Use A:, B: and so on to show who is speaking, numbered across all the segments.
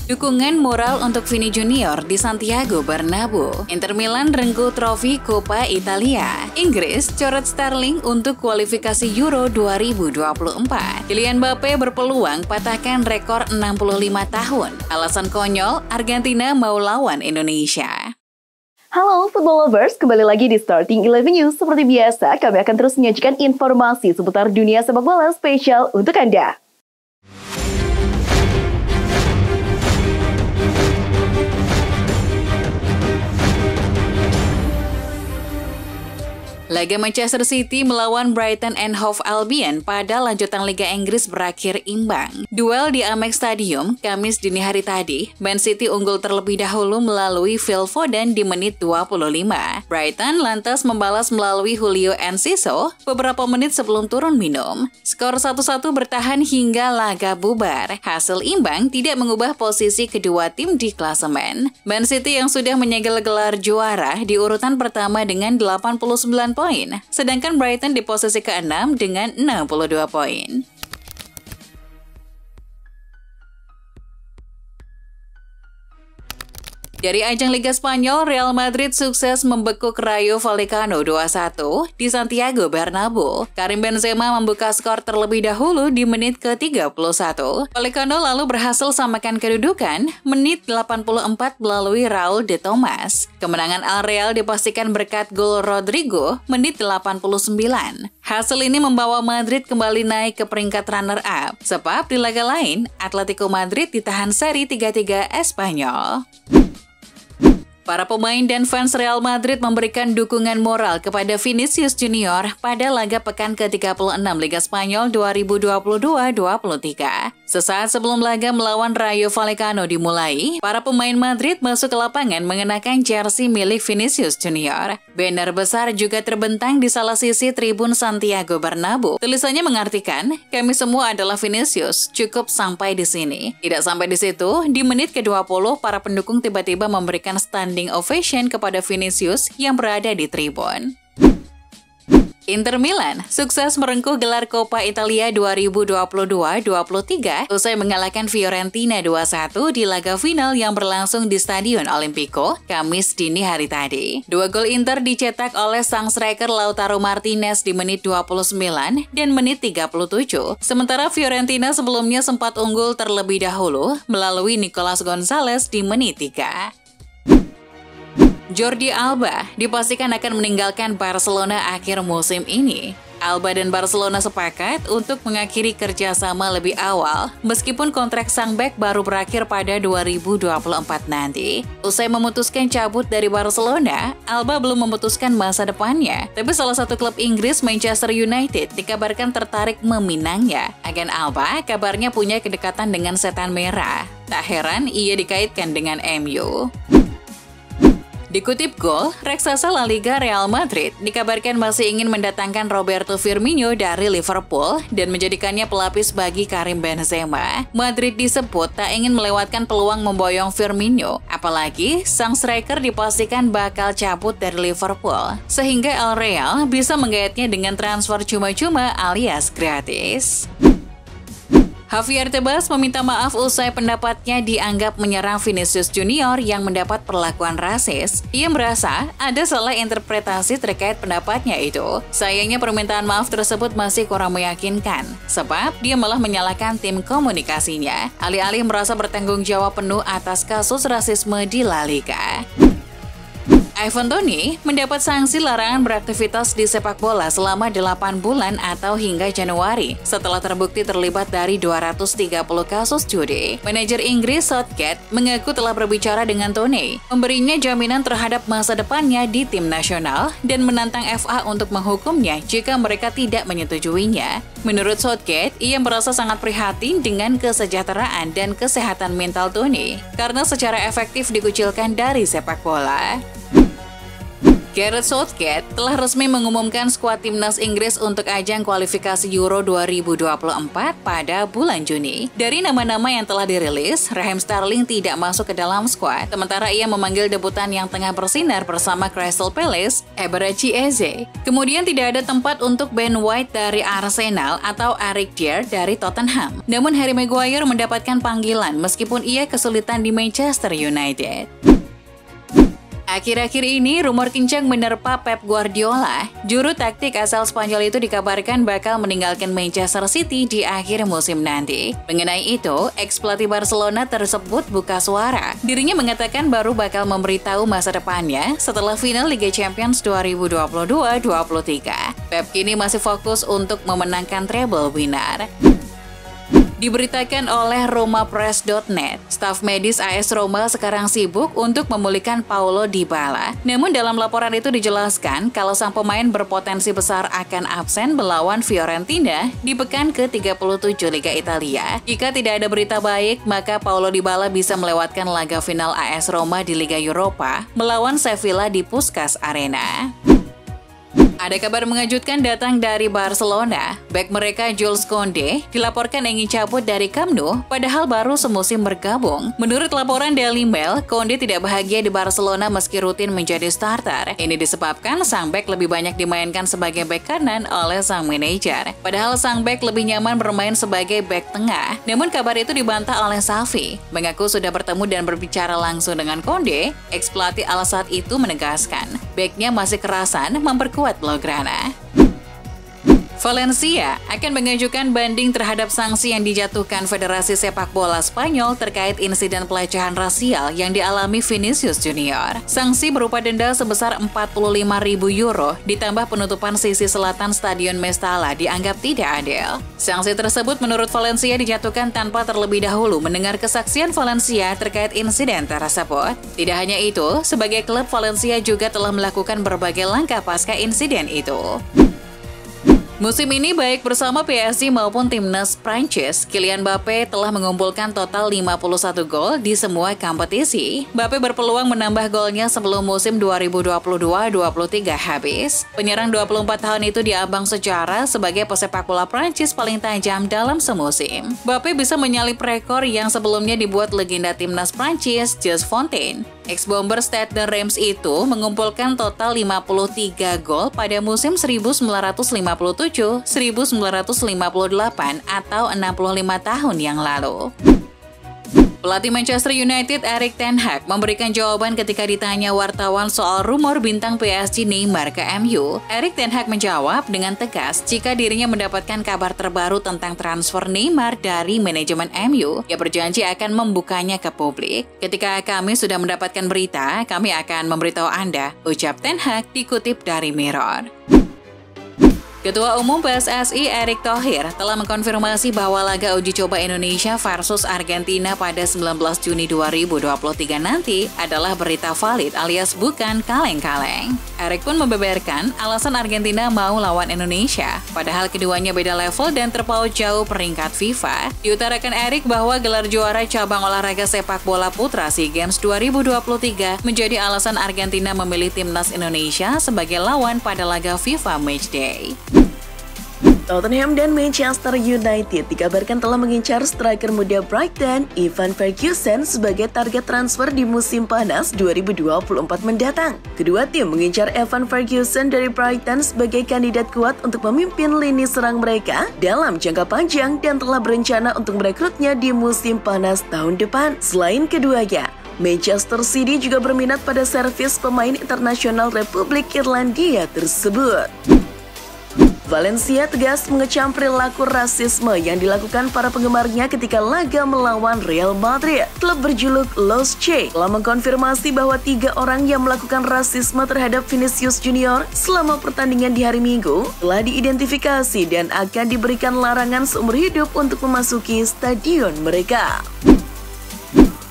A: Dukungan moral untuk Vini Junior di Santiago Bernabeu. Inter Milan rengkuh trofi Coppa Italia. Inggris coret Sterling untuk kualifikasi Euro 2024. Kylian Mbappe berpeluang patahkan rekor 65 tahun. Alasan konyol, Argentina mau lawan Indonesia.
B: Halo football lovers, kembali lagi di Starting 11 News. Seperti biasa, kami akan terus menyajikan informasi seputar dunia sepak bola spesial untuk Anda.
A: Laga Manchester City melawan Brighton and Hove Albion pada lanjutan Liga Inggris berakhir imbang. Duel di Amex Stadium, Kamis dini hari tadi, Man City unggul terlebih dahulu melalui Phil Foden di menit 25. Brighton lantas membalas melalui Julio Enciso beberapa menit sebelum turun minum. Skor 1-1 bertahan hingga laga bubar. Hasil imbang tidak mengubah posisi kedua tim di klasemen. Man City yang sudah menyegel gelar juara di urutan pertama dengan 89 poin, sedangkan Brighton di posisi ke-6 dengan 62 poin. Dari ajang Liga Spanyol, Real Madrid sukses membekuk Rayo Vallecano 2-1 di Santiago Bernabeu. Karim Benzema membuka skor terlebih dahulu di menit ke-31. Vallecano lalu berhasil samakan kedudukan menit 84 melalui Raul de Tomas. Kemenangan Al Real dipastikan berkat gol Rodrigo menit 89. Hasil ini membawa Madrid kembali naik ke peringkat runner-up, sebab di laga lain, Atletico Madrid ditahan seri 3-3 Espanyol. Para pemain dan fans Real Madrid memberikan dukungan moral kepada Vinicius Junior pada laga pekan ke-36 Liga Spanyol 2022-23. Sesaat sebelum laga melawan Rayo Vallecano dimulai, para pemain Madrid masuk ke lapangan mengenakan jersey milik Vinicius Junior. Banner besar juga terbentang di salah sisi tribun Santiago Bernabeu. Tulisannya mengartikan, "Kami semua adalah Vinicius, cukup sampai di sini." Tidak sampai di situ, di menit ke-20 para pendukung tiba-tiba memberikan standing ovation kepada Vinicius yang berada di tribun. Inter Milan sukses merengkuh gelar Coppa Italia 2022-23 usai mengalahkan Fiorentina 2-1 di laga final yang berlangsung di Stadion Olimpico, Kamis dini hari tadi. Dua gol Inter dicetak oleh sang striker Lautaro Martinez di menit 29 dan menit 37. Sementara Fiorentina sebelumnya sempat unggul terlebih dahulu melalui Nicolas Gonzalez di menit 3. Jordi Alba dipastikan akan meninggalkan Barcelona akhir musim ini. Alba dan Barcelona sepakat untuk mengakhiri kerjasama lebih awal, meskipun kontrak sang bek baru berakhir pada 2024 nanti. Usai memutuskan cabut dari Barcelona, Alba belum memutuskan masa depannya. Tapi salah satu klub Inggris, Manchester United, dikabarkan tertarik meminangnya. Agen Alba kabarnya punya kedekatan dengan setan merah. Tak heran ia dikaitkan dengan MU. Dikutip Gol, raksasa La Liga Real Madrid dikabarkan masih ingin mendatangkan Roberto Firmino dari Liverpool dan menjadikannya pelapis bagi Karim Benzema. Madrid disebut tak ingin melewatkan peluang memboyong Firmino, apalagi sang striker dipastikan bakal cabut dari Liverpool, sehingga Al Real bisa menggayatnya dengan transfer cuma-cuma alias gratis. Javier Tebas meminta maaf usai pendapatnya dianggap menyerang Vinicius Junior yang mendapat perlakuan rasis. Ia merasa ada salah interpretasi terkait pendapatnya itu. Sayangnya permintaan maaf tersebut masih kurang meyakinkan, sebab dia malah menyalahkan tim komunikasinya, alih-alih merasa bertanggung jawab penuh atas kasus rasisme di La Liga. Ivan Toney mendapat sanksi larangan beraktivitas di sepak bola selama 8 bulan atau hingga Januari setelah terbukti terlibat dari 230 kasus judi. Manajer Inggris Southgate mengaku telah berbicara dengan Toney, memberinya jaminan terhadap masa depannya di tim nasional dan menantang FA untuk menghukumnya jika mereka tidak menyetujuinya. Menurut Southgate, ia merasa sangat prihatin dengan kesejahteraan dan kesehatan mental Toney karena secara efektif dikucilkan dari sepak bola. Gareth Southgate telah resmi mengumumkan skuad timnas Inggris untuk ajang kualifikasi Euro 2024 pada bulan Juni. Dari nama-nama yang telah dirilis, Raheem Sterling tidak masuk ke dalam skuad, sementara ia memanggil debutan yang tengah bersinar bersama Crystal Palace, Eberechi Eze. Kemudian tidak ada tempat untuk Ben White dari Arsenal atau Eric Dier dari Tottenham. Namun Harry Maguire mendapatkan panggilan meskipun ia kesulitan di Manchester United. Akhir-akhir ini, rumor kencang menerpa Pep Guardiola. Juru taktik asal Spanyol itu dikabarkan bakal meninggalkan Manchester City di akhir musim nanti. Mengenai itu, ex-pelatih Barcelona tersebut buka suara. Dirinya mengatakan baru bakal memberitahu masa depannya setelah final Liga Champions 2022-23. Pep kini masih fokus untuk memenangkan treble winner. Diberitakan oleh romapress.net, staf medis AS Roma sekarang sibuk untuk memulihkan Paulo Dybala. Namun dalam laporan itu dijelaskan kalau sang pemain berpotensi besar akan absen melawan Fiorentina di pekan ke-37 Liga Italia. Jika tidak ada berita baik, maka Paulo Dybala bisa melewatkan laga final AS Roma di Liga Europa melawan Sevilla di Puskás Arena. Ada kabar mengejutkan datang dari Barcelona. Bek mereka Jules Koundé dilaporkan ingin cabut dari Camp Nou, padahal baru semusim bergabung. Menurut laporan Daily Mail, Koundé tidak bahagia di Barcelona meski rutin menjadi starter. Ini disebabkan sang bek lebih banyak dimainkan sebagai bek kanan oleh sang manajer. Padahal sang bek lebih nyaman bermain sebagai bek tengah. Namun kabar itu dibantah oleh Xavi. Mengaku sudah bertemu dan berbicara langsung dengan Koundé, ex-pelatih Al Sadd itu menegaskan, beknya masih kerasan memperkuat Blaugrana. Valencia akan mengajukan banding terhadap sanksi yang dijatuhkan Federasi Sepak Bola Spanyol terkait insiden pelecehan rasial yang dialami Vinicius Junior. Sanksi berupa denda sebesar 45.000 euro ditambah penutupan sisi selatan Stadion Mestalla dianggap tidak adil. Sanksi tersebut menurut Valencia dijatuhkan tanpa terlebih dahulu mendengar kesaksian Valencia terkait insiden tersebut. Tidak hanya itu, sebagai klub Valencia juga telah melakukan berbagai langkah pasca insiden itu. Musim ini baik bersama PSG maupun timnas Prancis, Kylian Mbappé telah mengumpulkan total 51 gol di semua kompetisi. Mbappé berpeluang menambah golnya sebelum musim 2022-23 habis. Penyerang 24 tahun itu diambang sejarah sebagai pesepak bola Prancis paling tajam dalam semusim. Mbappé bisa menyalip rekor yang sebelumnya dibuat legenda timnas Prancis, Jules Fontaine. Ex-bomber Stade de Reims itu mengumpulkan total 53 gol pada musim 1957-1958 atau 65 tahun yang lalu. Pelatih Manchester United Erik ten Hag memberikan jawaban ketika ditanya wartawan soal rumor bintang PSG Neymar ke MU. Erik ten Hag menjawab dengan tegas jika dirinya mendapatkan kabar terbaru tentang transfer Neymar dari manajemen MU. Ia berjanji akan membukanya ke publik. Ketika kami sudah mendapatkan berita, kami akan memberitahu Anda, ucap ten Hag dikutip dari Mirror. Ketua Umum PSSI Erick Thohir telah mengkonfirmasi bahwa laga uji coba Indonesia versus Argentina pada 19 Juni 2023 nanti adalah berita valid alias bukan kaleng-kaleng. Erick pun membeberkan alasan Argentina mau lawan Indonesia, padahal keduanya beda level dan terpaut jauh peringkat FIFA. Diutarakan Erick bahwa gelar juara cabang olahraga sepak bola putra SEA Games 2023 menjadi alasan Argentina memilih timnas Indonesia sebagai lawan pada laga FIFA Matchday.
B: Tottenham dan Manchester United dikabarkan telah mengincar striker muda Brighton, Evan Ferguson, sebagai target transfer di musim panas 2024 mendatang. Kedua tim mengincar Evan Ferguson dari Brighton sebagai kandidat kuat untuk memimpin lini serang mereka dalam jangka panjang dan telah berencana untuk merekrutnya di musim panas tahun depan. Selain keduanya, Manchester City juga berminat pada servis pemain internasional Republik Irlandia tersebut. Valencia tegas mengecam perilaku rasisme yang dilakukan para penggemarnya ketika laga melawan Real Madrid. Klub berjuluk Los Che telah mengkonfirmasi bahwa 3 orang yang melakukan rasisme terhadap Vinicius Junior selama pertandingan di hari Minggu telah diidentifikasi dan akan diberikan larangan seumur hidup untuk memasuki stadion mereka.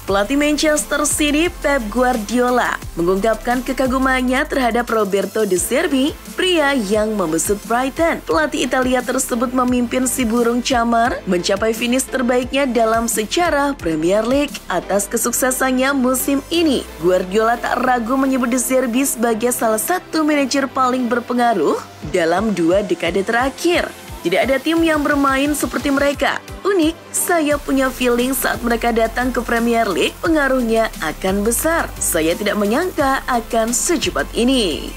B: Pelatih Manchester City Pep Guardiola mengungkapkan kekagumannya terhadap Roberto De Zerbi, pria yang membesut Brighton. Pelatih Italia tersebut memimpin si burung camar mencapai finish terbaiknya dalam sejarah Premier League. Atas kesuksesannya musim ini, Guardiola tak ragu menyebut De Zerbi sebagai salah satu manajer paling berpengaruh dalam 2 dekade terakhir. Tidak ada tim yang bermain seperti mereka. Unik, saya punya feeling saat mereka datang ke Premier League, pengaruhnya akan besar. Saya tidak menyangka akan secepat ini.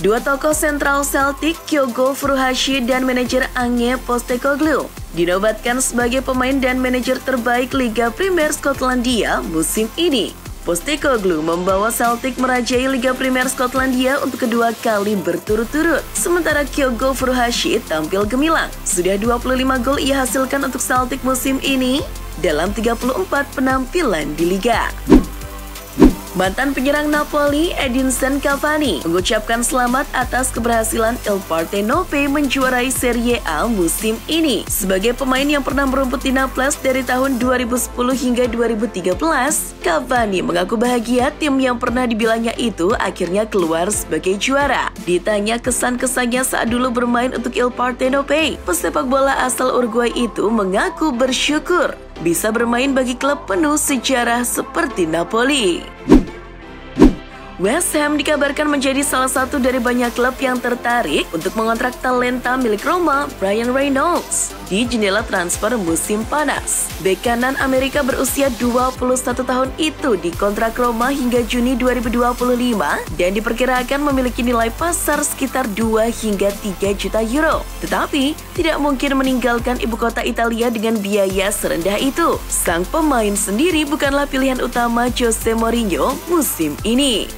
B: Dua tokoh sentral Celtic, Kyogo Furuhashi dan manajer Ange Postecoglou, dinobatkan sebagai pemain dan manajer terbaik Liga Premier Skotlandia musim ini. Postecoglou membawa Celtic merajai Liga Premier Skotlandia untuk kedua kali berturut-turut. Sementara Kyogo Furuhashi tampil gemilang. Sudah 25 gol ia hasilkan untuk Celtic musim ini dalam 34 penampilan di Liga. Mantan penyerang Napoli, Edinson Cavani, mengucapkan selamat atas keberhasilan Il Partenope menjuarai Serie A musim ini. Sebagai pemain yang pernah merumput di Naples dari tahun 2010 hingga 2013, Cavani mengaku bahagia tim yang pernah dibilangnya itu akhirnya keluar sebagai juara. Ditanya kesan-kesannya saat dulu bermain untuk Il Partenope, pesepak bola asal Uruguay itu mengaku bersyukur bisa bermain bagi klub penuh sejarah seperti Napoli. West Ham dikabarkan menjadi salah satu dari banyak klub yang tertarik untuk mengontrak talenta milik Roma, Ryan Reynolds, di jendela transfer musim panas. Bek kanan Amerika berusia 21 tahun itu dikontrak Roma hingga Juni 2025 dan diperkirakan memiliki nilai pasar sekitar 2 hingga 3 juta euro. Tetapi, tidak mungkin meninggalkan ibu kota Italia dengan biaya serendah itu. Sang pemain sendiri bukanlah pilihan utama Jose Mourinho musim ini.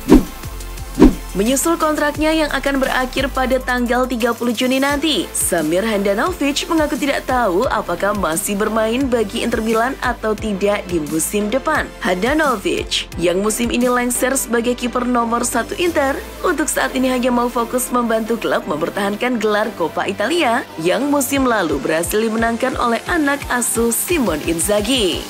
B: Menyusul kontraknya yang akan berakhir pada tanggal 30 Juni nanti, Samir Handanovic mengaku tidak tahu apakah masih bermain bagi Inter Milan atau tidak di musim depan. Handanovic, yang musim ini lengser sebagai kiper nomor 1 Inter, untuk saat ini hanya mau fokus membantu klub mempertahankan gelar Coppa Italia yang musim lalu berhasil dimenangkan oleh anak asuh Simone Inzaghi.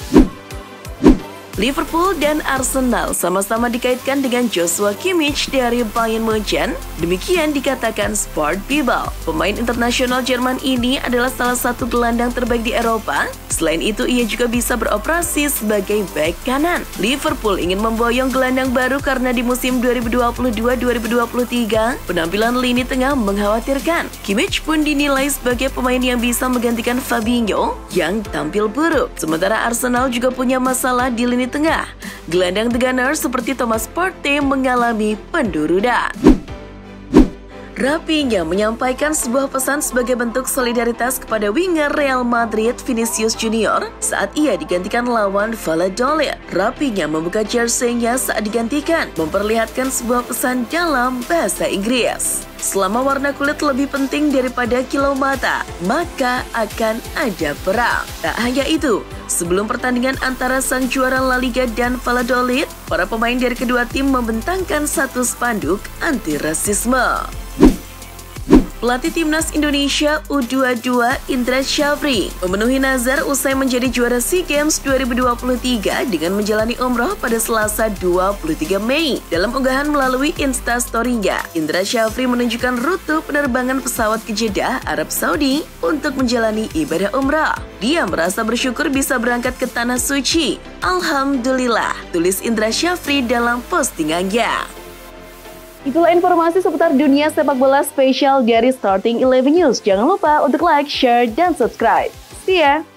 B: Liverpool dan Arsenal sama-sama dikaitkan dengan Joshua Kimmich dari Bayern Munchen. Demikian dikatakan Sport Bible. Pemain internasional Jerman ini adalah salah satu gelandang terbaik di Eropa. Selain itu, ia juga bisa beroperasi sebagai bek kanan. Liverpool ingin memboyong gelandang baru karena di musim 2022-2023, penampilan lini tengah mengkhawatirkan. Kimmich pun dinilai sebagai pemain yang bisa menggantikan Fabinho yang tampil buruk. Sementara Arsenal juga punya masalah di lini tengah. Gelandang The Gunners seperti Thomas Partey mengalami pendurudan. Rafinha menyampaikan sebuah pesan sebagai bentuk solidaritas kepada winger Real Madrid Vinicius Junior saat ia digantikan lawan Valladolid. Rafinha membuka jersey-nya saat digantikan, memperlihatkan sebuah pesan dalam bahasa Inggris. Selama warna kulit lebih penting daripada kilau mata, maka akan ada perang. Tak hanya itu, sebelum pertandingan antara sang juara La Liga dan Valladolid, para pemain dari kedua tim membentangkan satu spanduk anti rasisme. Pelatih Timnas Indonesia U22 Indra Syafri memenuhi nazar usai menjadi juara SEA Games 2023 dengan menjalani umroh pada Selasa 23 Mei. Dalam unggahan melalui Instastory-nya, Indra Syafri menunjukkan rute penerbangan pesawat ke Jeddah, Arab Saudi untuk menjalani ibadah umrah. Dia merasa bersyukur bisa berangkat ke Tanah Suci. Alhamdulillah, tulis Indra Syafri dalam postingannya.
C: Itulah informasi seputar dunia sepak bola spesial dari Starting 11 News. Jangan lupa untuk like, share, dan subscribe. See ya!